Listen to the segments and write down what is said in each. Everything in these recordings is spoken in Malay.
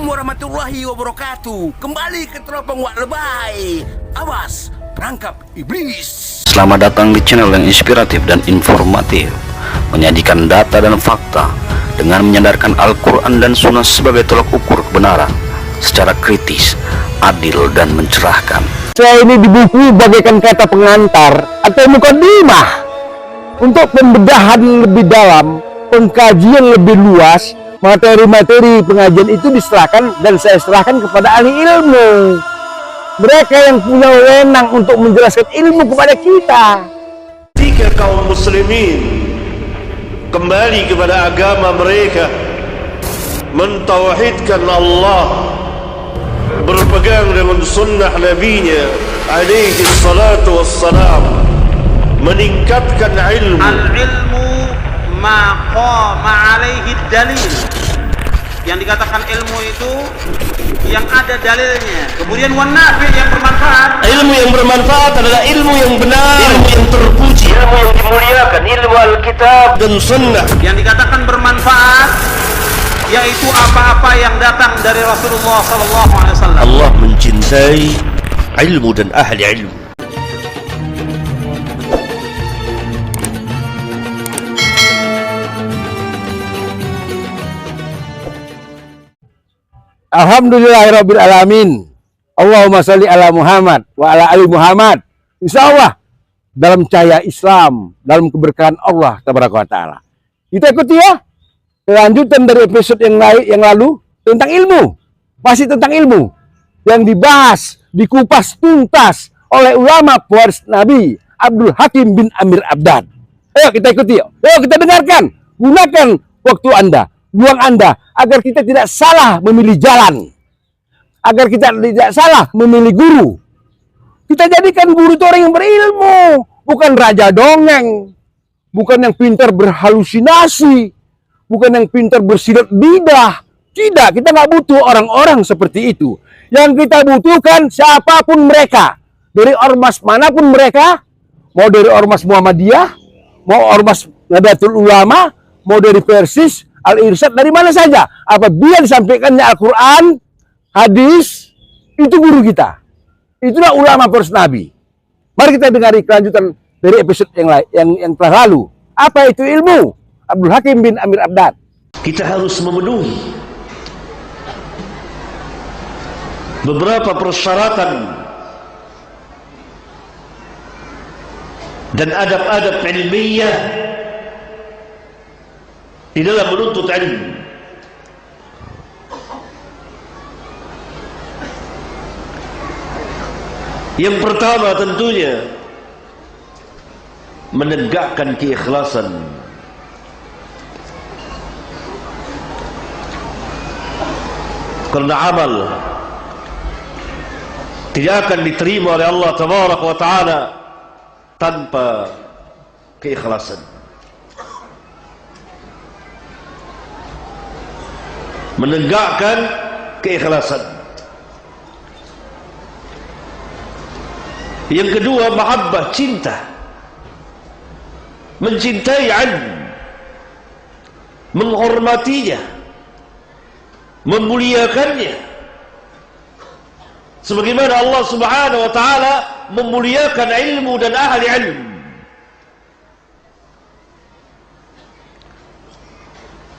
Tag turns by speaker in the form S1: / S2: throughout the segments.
S1: warahmatullahi wabarakatuh. Kembali ke teropong Wak Lebay. Awas, perangkap iblis.
S2: Selamat datang di channel yang inspiratif dan informatif, menyajikan data dan fakta dengan menyandarkan Al-Quran dan Sunnah sebagai tolak ukur kebenaran secara kritis, adil, dan mencerahkan.
S3: Saya ini di buku bagaikan kata pengantar atau mukadimah untuk pembedahan lebih dalam, pengkajian lebih luas. Materi-materi pengajian itu diserahkan dan saya serahkan kepada ahli ilmu, mereka yang punya wewenang untuk menjelaskan ilmu kepada kita.
S4: Jika kaum muslimin kembali kepada agama mereka, mentauhidkan Allah, berpegang dengan sunnah nabinya alaihi salatu wassalam, meningkatkan ilmu.
S5: Al-ilmu ma qama alaihi dalil. Yang dikatakan ilmu itu yang ada dalilnya. Kemudian wan nafi, yang bermanfaat.
S4: Ilmu yang bermanfaat adalah ilmu yang benar, ilmu yang terpuji, ilmu yang dimuliakan, ilmu Alkitab dan sunnah.
S5: Yang dikatakan bermanfaat yaitu apa-apa yang datang dari Rasulullah SAW.
S4: Allah mencintai ilmu dan ahli ilmu.
S3: Alhamdulillahirabbil alamin. Allahumma sholli ala Muhammad wa ala ali Muhammad. Insyaallah dalam cahaya Islam, dalam keberkahan Allah taala. Kita ikuti ya kelanjutan dari episode yang lalu tentang ilmu. Masih tentang ilmu yang dibahas, dikupas tuntas oleh ulama pewaris Nabi Abdul Hakim bin Amir Abdad. Ayo kita ikuti, ayo kita dengarkan. Gunakan waktu Anda, buang Anda, agar kita tidak salah memilih jalan, agar kita tidak salah memilih guru. Kita jadikan guru itu orang yang berilmu, bukan raja dongeng, bukan yang pintar berhalusinasi, bukan yang pintar bersilat lidah. Tidak, kita nggak butuh orang-orang seperti itu. Yang kita butuhkan siapapun mereka, dari ormas manapun mereka, mau dari ormas Muhammadiyah, mau ormas Nahdlatul Ulama, mau dari Persis, Al-Irsyad, dari mana saja, apabila disampaikannya Al-Quran, hadis, itu guru kita. Itulah ulama pewaris Nabi. Mari kita dengar kelanjutan dari episode yang telah lalu. Apa itu ilmu? Abdul Hakim bin Amir Abdad.
S4: Kita harus memenuhi beberapa persyaratan dan adab-adab ilmiah di dalam menuntut ilmu. Yang pertama tentunya menegakkan keikhlasan. Karena amal tidak akan diterima oleh Allah Tabaraka wa Ta'ala tanpa keikhlasan. Menegakkan keikhlasan. Yang kedua, mahabbah, cinta. Mencintai ilmu, menghormatinya, memuliakannya, sebagaimana Allah Subhanahu wa Ta'ala memuliakan ilmu dan ahli ilmu.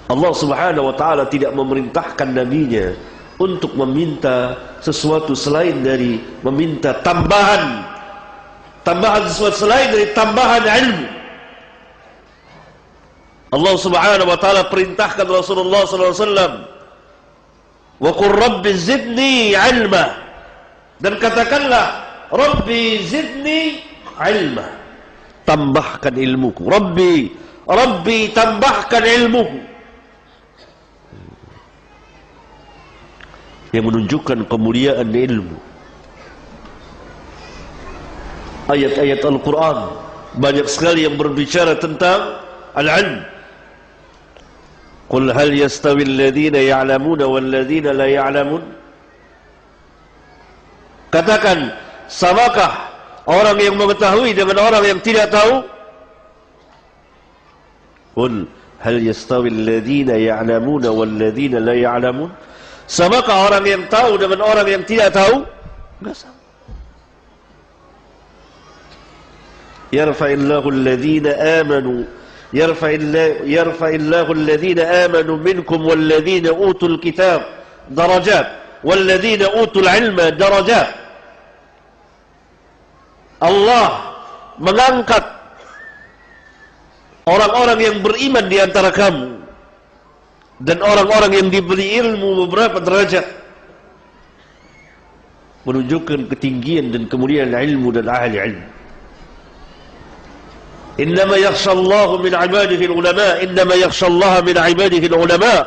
S4: Allah Subhanahu wa Ta'ala tidak memerintahkan nabinya untuk meminta sesuatu selain dari meminta tambahan sesuatu selain dari tambahan ilmu. Allah Subhanahu wa Ta'ala perintahkan Rasulullah sallallahu alaihi wasallam, wa qur rabbi zidni ilma, dan katakanlah rabbi zidni ilma, tambahkan ilmuku. Rabbi tambahkan ilmuku. Yang menunjukkan kemuliaan ilmu. Ayat-ayat Al-Quran banyak sekali yang berbicara tentang al-ilm. Qul hal yastawi alladhina ya'lamuna walladhina la ya'lamun. Katakan, samakah orang yang mengetahui dengan orang yang tidak tahu? Qul hal yastawi alladhina ya'lamuna walladhina la ya'lamun. Samakah orang yang tahu dengan orang yang tidak tahu? Enggak sama. Yarfa'illahu alladhina amanu yarfa'illahu alladhina amanu minkum walladhina utul kitab darajat walladhina utul ilma darajat. Allah mengangkat orang-orang yang beriman di antara kamu dan orang-orang yang diberi ilmu beberapa derajat, menunjukkan ketinggian dan kemuliaan ilmu dan ahli ilmu. Innama yakhshallahu min ibadihi ulama, innama yakhshallaha min ibadihi ulama.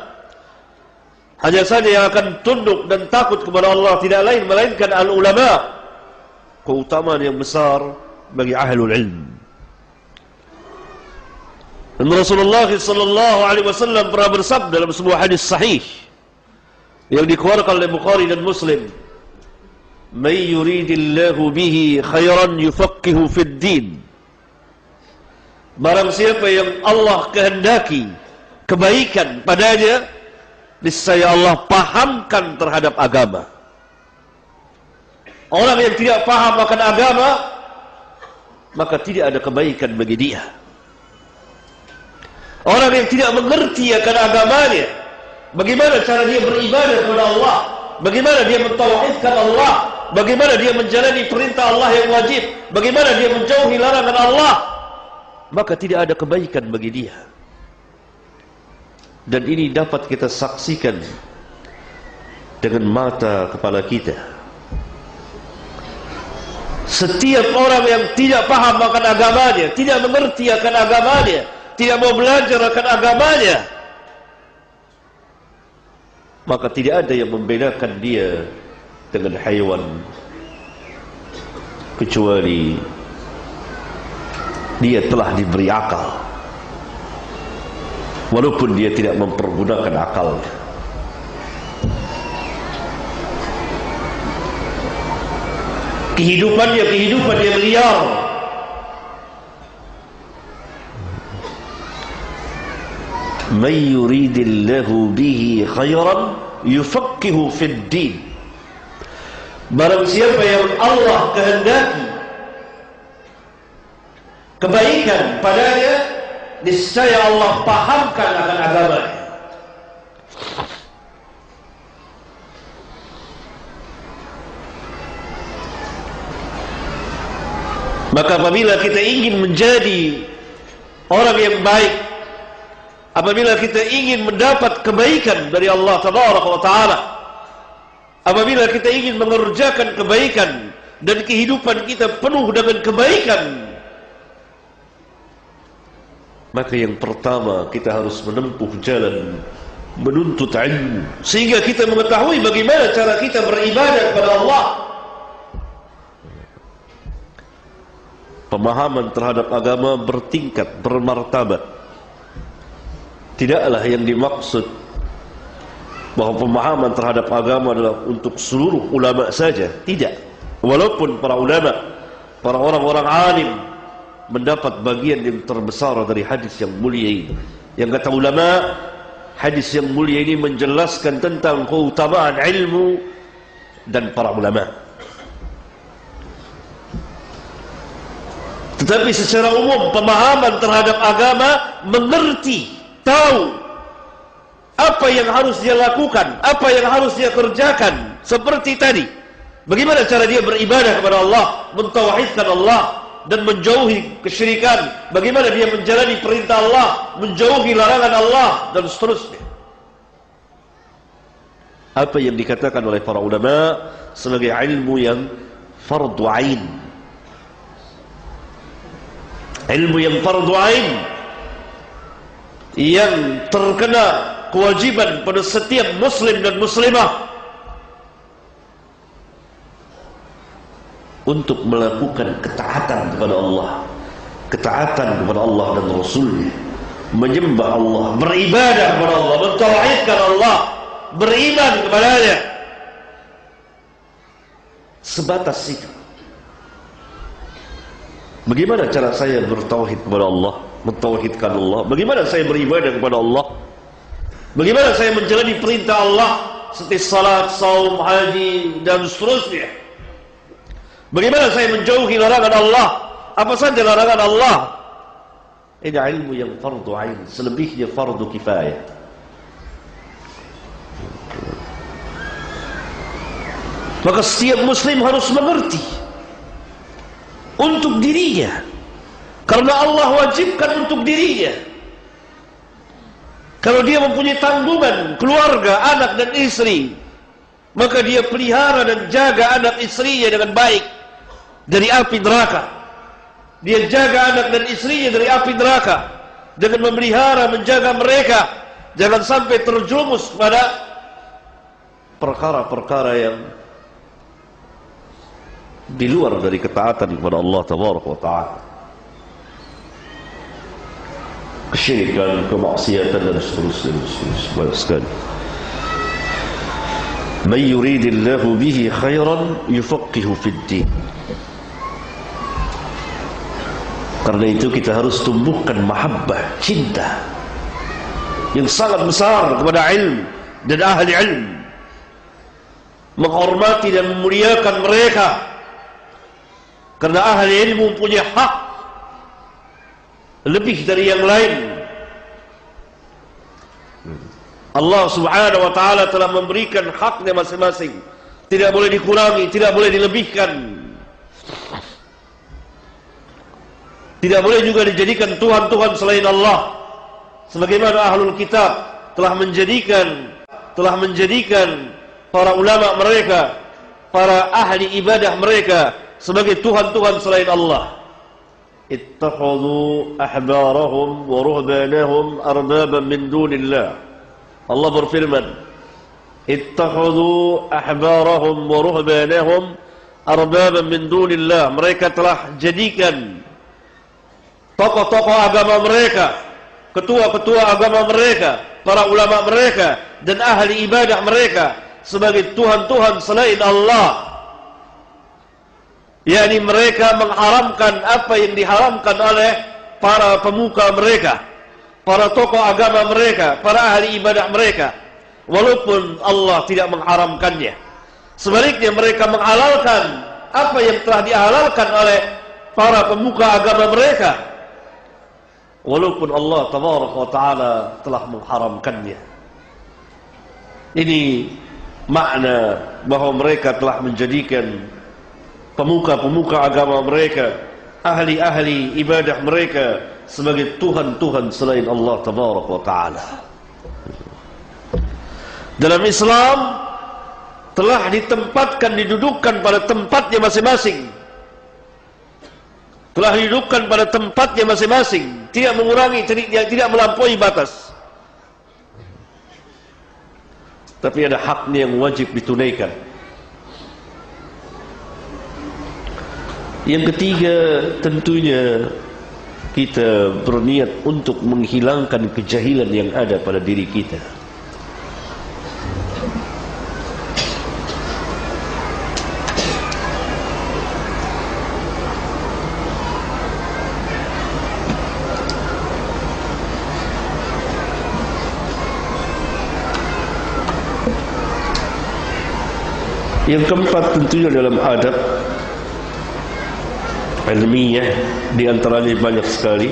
S4: Hanya saja yang akan tunduk dan takut kepada Allah tidak lain melainkan al-ulama. Keutamaan yang besar bagi ahlul ilm. Dan Rasulullah sallallahu alaihi wasallam pernah bersabda dalam sebuah hadis sahih yang dikeluarkan oleh Bukhari dan Muslim, "May yuridillahu bihi khairan yufaqihu fid din." Barang siapa yang Allah kehendaki kebaikan padanya, niscaya Allah pahamkan terhadap agama. Orang yang tidak paham akan agama, maka tidak ada kebaikan bagi dia. Orang yang tidak mengerti akan agamanya, bagaimana cara dia beribadah kepada Allah, bagaimana dia mentauhidkan Allah, bagaimana dia menjalani perintah Allah yang wajib, bagaimana dia menjauhi larangan Allah, maka tidak ada kebaikan bagi dia. Dan ini dapat kita saksikan dengan mata kepala kita. Setiap orang yang tidak paham akan agamanya, tidak mengerti akan agamanya, tidak mau belajar akan agamanya, maka tidak ada yang membedakan dia dengan haiwan, kecuali dia telah diberi akal, walaupun dia tidak mempergunakan akalnya. Kehidupannya kehidupan yang liar. Man yuridillahu bihi khairan yufaqihu fid din. Barang siapa yang Allah kehendaki kebaikan padanya, niscaya Allah pahamkan akan agamanya. Maka apabila kita ingin menjadi orang yang baik, apabila kita ingin mendapat kebaikan dari Allah Tabaraka wa Ta'ala, apabila kita ingin mengerjakan kebaikan dan kehidupan kita penuh dengan kebaikan, maka yang pertama kita harus menempuh jalan menuntut ilmu, sehingga kita mengetahui bagaimana cara kita beribadah kepada Allah. Pemahaman terhadap agama bertingkat, bermartabat. Tidaklah yang dimaksud bahwa pemahaman terhadap agama adalah untuk seluruh ulama saja. Tidak. Walaupun para ulama, para orang-orang alim mendapat bagian yang terbesar dari hadis yang mulia ini. Yang kata ulama, hadis yang mulia ini menjelaskan tentang keutamaan ilmu dan para ulama. Tetapi secara umum pemahaman terhadap agama, mengerti, tahu apa yang harus dia lakukan, apa yang harus dia kerjakan. Seperti tadi, bagaimana cara dia beribadah kepada Allah, mentauhidkan Allah dan menjauhi kesyirikan, bagaimana dia menjalani perintah Allah, menjauhi larangan Allah, dan seterusnya. Apa yang dikatakan oleh para ulama sebagai ilmu yang fardu ain, ilmu yang fardu ain, yang terkena kewajiban pada setiap muslim dan muslimah untuk melakukan ketaatan kepada Allah, ketaatan kepada Allah dan Rasulnya, menyembah Allah, beribadah kepada Allah, mentauhidkan Allah, beriman kepadanya. Sebatas itu. Bagaimana cara saya bertauhid kepada Allah, mentauhidkan Allah? Bagaimana saya beribadah kepada Allah? Bagaimana saya menjalani perintah Allah, seperti salat, saum, haji, dan seterusnya. Bagaimana saya menjauhi larangan Allah? Apa saja larangan Allah? Ini ilmu yang fardu ain, selebihnya fardu kifayah. Maka setiap muslim harus mengerti untuk dirinya, karena Allah wajibkan untuk dirinya. Kalau dia mempunyai tanggungan keluarga, anak dan istri, maka dia pelihara dan jaga anak istrinya dengan baik dari api neraka. Dia jaga anak dan istrinya dari api neraka dengan memelihara, menjaga mereka jangan sampai terjerumus pada perkara-perkara yang di luar dari ketaatan kepada Allah Tabaraka wa Ta'ala, kesyirikan, kemaksiatan dan seterusnya. Banyak sekali. Man yuridillahu bihi khairan yufaqihu fid din. Karena itu kita harus tumbuhkan mahabbah, cinta yang sangat besar kepada ilmu dan ahli ilmu, menghormati dan memuliakan mereka, karena ahli ilmu punya hak lebih dari yang lain. Allah Subhanahu wa Ta'ala telah memberikan haknya masing-masing, tidak boleh dikurangi, tidak boleh dilebihkan. Tidak boleh juga dijadikan Tuhan-Tuhan selain Allah, sebagaimana ahlul kitab telah menjadikan para ulama mereka, para ahli ibadah mereka sebagai Tuhan-Tuhan selain Allah. Ittakhadhu ahbarahum wa ruhbanahum arbaban min dunillah. Allah berfirman, Ittakhadhu ahbarahum wa ruhbanahum arbaban min dunillah. Mereka telah jadikan tokoh-tokoh agama mereka, ketua-ketua agama mereka, para ulama mereka dan ahli ibadah mereka sebagai Tuhan-Tuhan selain Allah. yakni mereka mengharamkan apa yang diharamkan oleh para pemuka mereka, para tokoh agama mereka, para ahli ibadah mereka, walaupun Allah tidak mengharamkannya. Sebaliknya mereka menghalalkan apa yang telah dihalalkan oleh para pemuka agama mereka, walaupun Allah Tabaraka wa Ta'ala telah mengharamkannya. Ini makna bahawa mereka telah menjadikan pemuka-pemuka agama mereka, ahli-ahli ibadah mereka sebagai Tuhan-Tuhan selain Allah Tabaraka wa Ta'ala. Dalam Islam telah ditempatkan, didudukkan pada tempatnya masing-masing, telah didudukkan pada tempatnya masing-masing, tidak mengurangi, tidak melampaui batas. Tapi ada haknya yang wajib ditunaikan. Yang ketiga, tentunya kita berniat untuk menghilangkan kejahilan yang ada pada diri kita. Yang keempat, tentunya dalam adab ilmiah, di antaranya banyak sekali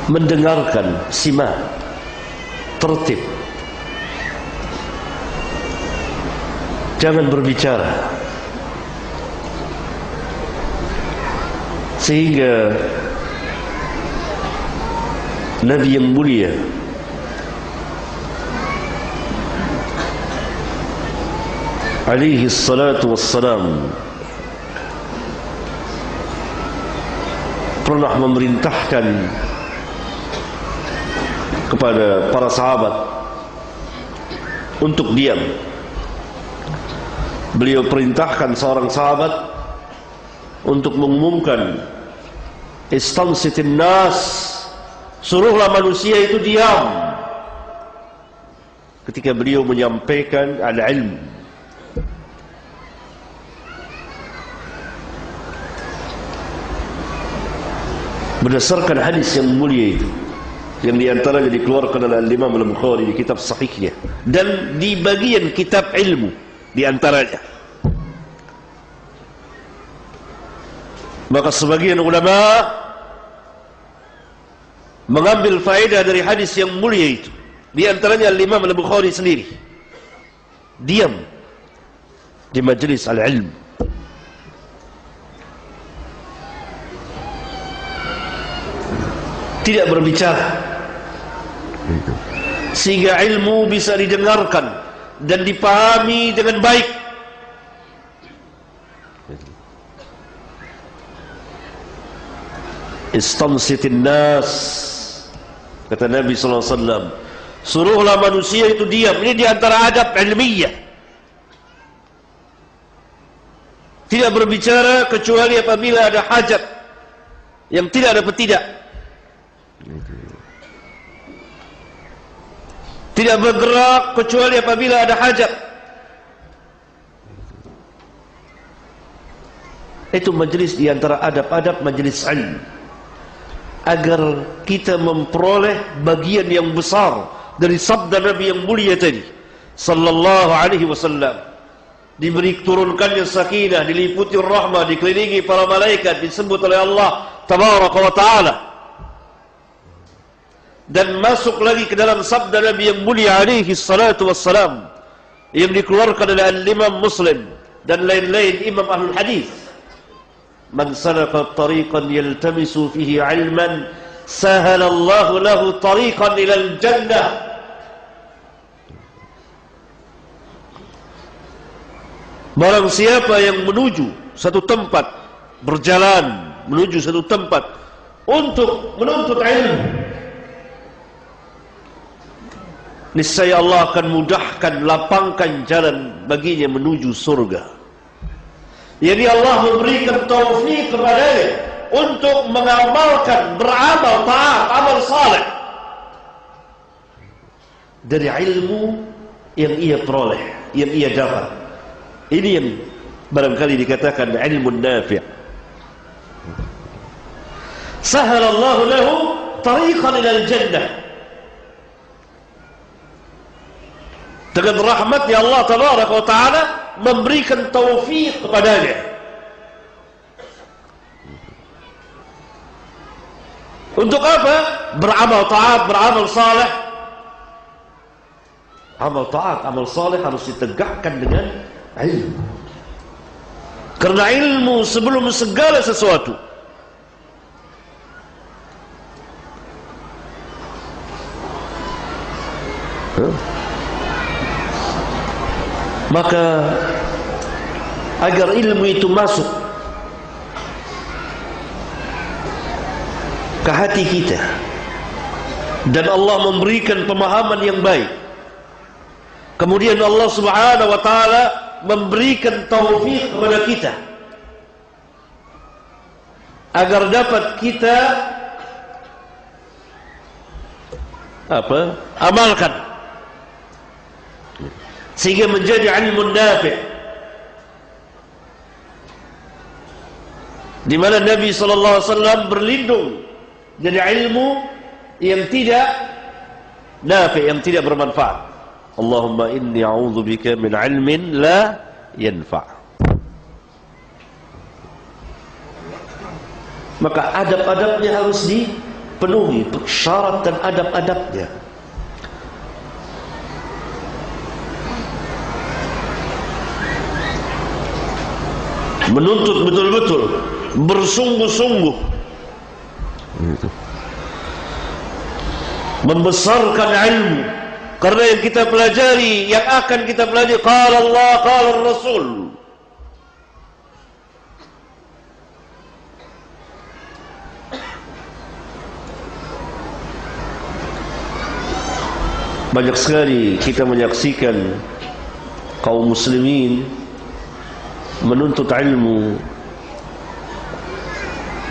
S4: mendengarkan, simak, tertib, jangan berbicara, sehingga Nabi yang mulia alaihi salatu wassalam pernah memerintahkan kepada para sahabat untuk diam. Beliau perintahkan seorang sahabat untuk mengumumkan, istamsitin nas, suruhlah manusia itu diam. Ketika beliau menyampaikan al-ilm, berdasarkan hadis yang mulia itu, yang diantaranya dikeluarkan oleh Imam Al-Bukhari di kitab sahihnya, dan di bagian kitab ilmu diantaranya. Maka sebagian ulama mengambil faedah dari hadis yang mulia itu. Di antaranya Imam Al-Bukhari sendiri diam di majlis al-ilm, tidak berbicara, sehingga ilmu bisa didengarkan dan dipahami dengan baik. Istamsitin nas, kata Nabi SAW, suruhlah manusia itu diam. Ini diantara adab ilmiah, tidak berbicara kecuali apabila ada hajat, yang tidak dapat tidak. Tidak bergerak kecuali apabila ada hajat. Itu majlis diantara adab-adab majlis ilmu, agar kita memperoleh bagian yang besar dari sabda Nabi yang mulia tadi sallallahu alaihi wasallam. Diberi turunkannya sakinah, diliputi rahmah, dikelilingi para malaikat, disebut oleh Allah tabaraka wa ta'ala, dan masuk lagi ke dalam sabda Nabi yang mulia alaihi salatu wassalam yang dikeluarkan oleh Imam Muslim dan lain-lain imam ahlul hadis. Man salaka tariqan yaltamisu fihi ilman sahala Allah lahu tariqan ilal jannah. Barang siapa yang menuju satu tempat, berjalan menuju satu tempat untuk menuntut ilmu, niscaya Allah akan mudahkan, lapangkan jalan baginya menuju surga. Jadi Allah memberikan taufik kepadanya untuk mengamalkan, beramal taat, amal saleh dari ilmu yang ia peroleh, yang ia dapat. Ini yang barangkali dikatakan ilmu nafi'. Sahalallahu lahu tariqan ilal jannah. Dengan rahmatnya Allah tabaraka wa ta'ala memberikan taufik kepadanya untuk apa? Beramal taat, beramal saleh. Amal taat, amal saleh harus ditegakkan dengan ilmu, karena ilmu sebelum segala sesuatu. Maka agar ilmu itu masuk ke hati kita dan Allah memberikan pemahaman yang baik, kemudian Allah Subhanahu wa ta'ala memberikan taufik kepada kita agar dapat kita amalkan, sehingga menjadi ilmu nafi', di mana Nabi sallallahu alaihi wasallam berlindung dari ilmu yang tidak nafi', yang tidak bermanfaat. Allahumma inni a'udzubika min ilmin la yanfa'. Maka adab-adabnya harus dipenuhi, syarat dan adab-adabnya. Menuntut betul-betul, bersungguh-sungguh, membesarkan ilmu, karena yang kita pelajari, yang akan kita pelajari, qala Allah, qala Rasul. Banyak sekali kita menyaksikan kaum muslimin menuntut ilmu,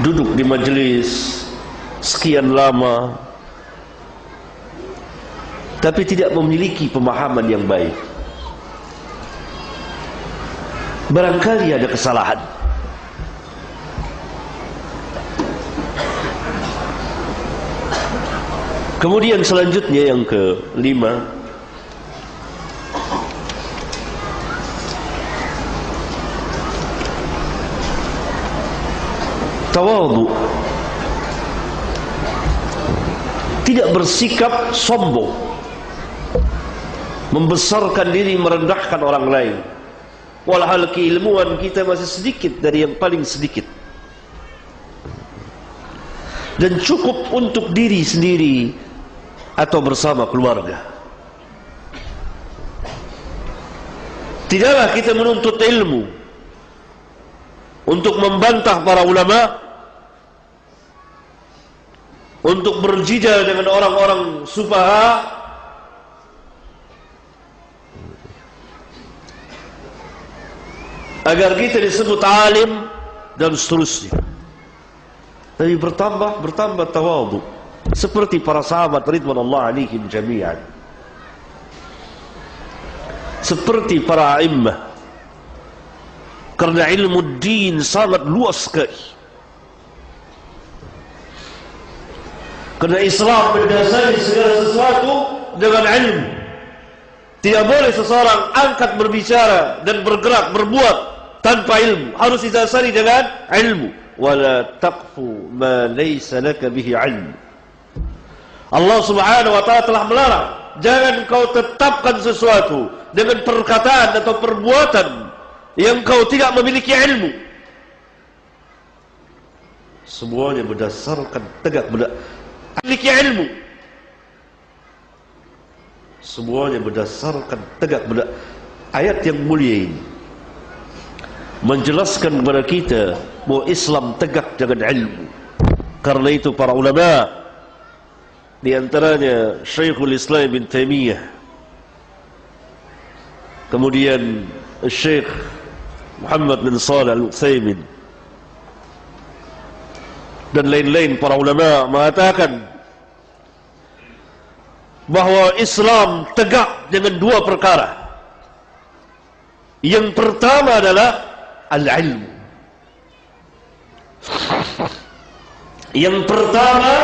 S4: duduk di majelis sekian lama, tapi tidak memiliki pemahaman yang baik. Barangkali ada kesalahan. Kemudian selanjutnya yang kelima, tawadhu. Tidak bersikap sombong, membesarkan diri, merendahkan orang lain. Walhal keilmuan kita masih sedikit dari yang paling sedikit, dan cukup untuk diri sendiri atau bersama keluarga. Tidaklah kita menuntut ilmu untuk membantah para ulama, untuk berjidal dengan orang-orang sufaha, agar kita disebut alim dan seterusnya. Tapi bertambah tawadhu seperti para sahabat ridwanullah alaihim jami'an, seperti para a'immah, karena ilmu din sangat luas sekali. Karena Islam mendasari segala sesuatu dengan ilmu. Tidak boleh seseorang angkat berbicara dan bergerak berbuat tanpa ilmu, harus didasari dengan ilmu. Wala taqfu ma laysa laka bihi ilm. Allah Subhanahu wa taala telah melarang, jangan kau tetapkan sesuatu dengan perkataan atau perbuatan yang kau tidak memiliki ilmu. Semuanya berdasarkan tegak memiliki ilmu. Semuanya berdasarkan tegak ayat yang mulia ini menjelaskan kepada kita bahwa Islam tegak dengan ilmu. Karena itu para ulama, di antaranya Syekhul Islam bin Taimiyah, kemudian Syekh Muhammad bin Shalih Al-Utsaimin, dan lain-lain para ulama mengatakan bahwa Islam tegak dengan dua perkara. Yang pertama adalah al-ilmu. Yang pertama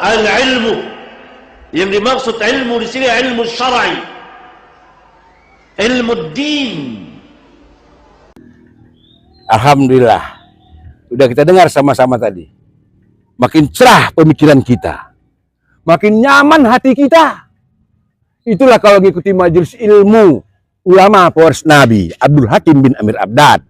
S4: al-ilmu. Yang dimaksud ilmu di sini ilmu syar'i, ilmu din.
S3: Alhamdulillah, sudah kita dengar sama-sama tadi. Makin cerah pemikiran kita, makin nyaman hati kita. Itulah kalau mengikuti majelis ilmu ulama pewaris Nabi Abdul Hakim bin Amir Abdad.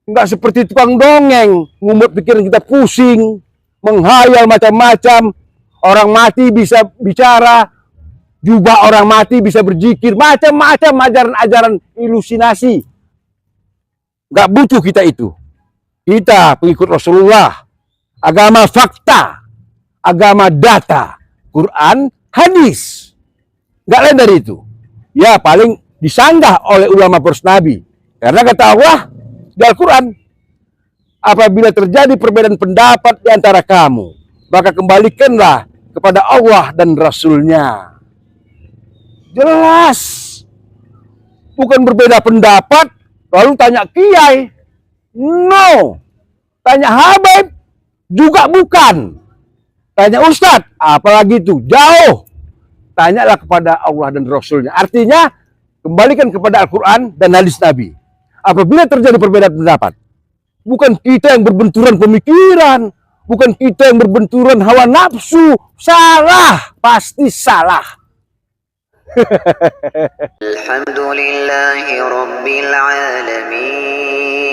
S3: Enggak seperti tukang dongeng, membuat pikiran kita pusing, menghayal macam-macam. Orang mati bisa bicara, jubah orang mati bisa berzikir, macam-macam ajaran-ajaran ilusinasi. Enggak butuh kita itu. Kita pengikut Rasulullah, agama fakta, agama data, Quran, hadis. Enggak lain dari itu. Ya paling disanggah oleh ulama pewaris Nabi. Karena kata Allah di Al-Quran, apabila terjadi perbedaan pendapat di antara kamu, maka kembalikanlah kepada Allah dan Rasulnya. Jelas. Bukan berbeda pendapat, lalu tanya kiai. No. Tanya habaib, juga bukan. Tanya ustadz, apalagi itu, jauh. Tanyalah kepada Allah dan Rasulnya. Artinya, kembalikan kepada Al-Quran dan hadis Nabi. Apabila terjadi perbedaan pendapat, bukan kita yang berbenturan pemikiran, bukan kita yang berbenturan hawa nafsu. Salah, pasti salah.
S6: Alhamdulillahi Rabbil Alamin.